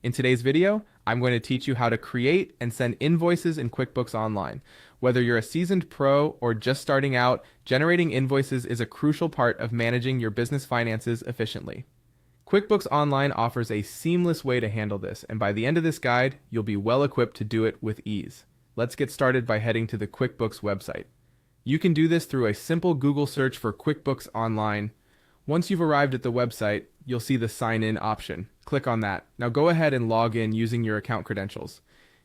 In today's video, I'm going to teach you how to create and send invoices in QuickBooks Online. Whether you're a seasoned pro or just starting out, generating invoices is a crucial part of managing your business finances efficiently. QuickBooks Online offers a seamless way to handle this, and by the end of this guide, you'll be well equipped to do it with ease. Let's get started by heading to the QuickBooks website. You can do this through a simple Google search for QuickBooks Online. Once you've arrived at the website, you'll see the Sign In option. Click on that. Now go ahead and log in using your account credentials.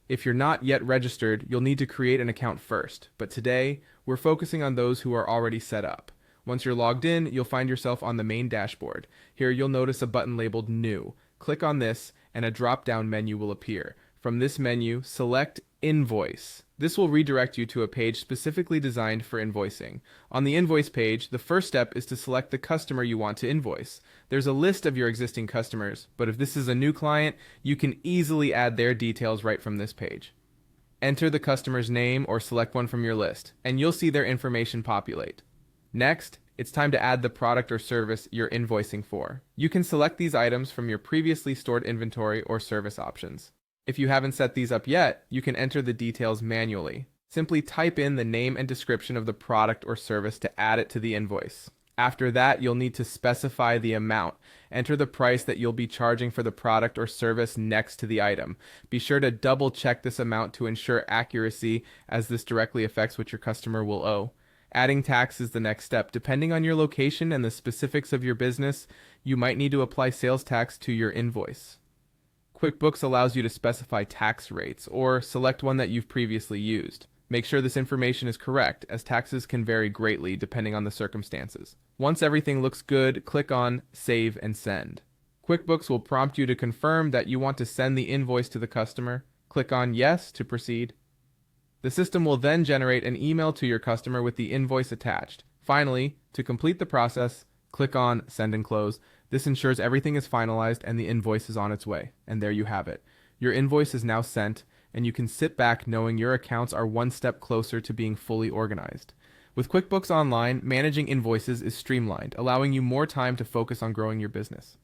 If you're not yet registered, you'll need to create an account first, but today, we're focusing on those who are already set up. Once you're logged in, you'll find yourself on the main dashboard. Here you'll notice a button labeled New. Click on this, and a drop-down menu will appear. From this menu, select Invoice. This will redirect you to a page specifically designed for invoicing. On the invoice page, the first step is to select the customer you want to invoice. There's a list of your existing customers, but if this is a new client, you can easily add their details right from this page. Enter the customer's name or select one from your list, and you'll see their information populate. Next, it's time to add the product or service you're invoicing for. You can select these items from your previously stored inventory or service options. If you haven't set these up yet, you can enter the details manually. Simply type in the name and description of the product or service to add it to the invoice. After that, you'll need to specify the amount. Enter the price that you'll be charging for the product or service next to the item. Be sure to double check this amount to ensure accuracy, as this directly affects what your customer will owe. Adding tax is the next step. Depending on your location and the specifics of your business, you might need to apply sales tax to your invoice. QuickBooks allows you to specify tax rates or select one that you've previously used. Make sure this information is correct, as taxes can vary greatly depending on the circumstances. Once everything looks good, click on Save and Send. QuickBooks will prompt you to confirm that you want to send the invoice to the customer. Click on Yes to proceed. The system will then generate an email to your customer with the invoice attached. Finally, to complete the process, click on Send and Close. This ensures everything is finalized and the invoice is on its way. And there you have it. Your invoice is now sent, and you can sit back knowing your accounts are one step closer to being fully organized. With QuickBooks Online, managing invoices is streamlined, allowing you more time to focus on growing your business.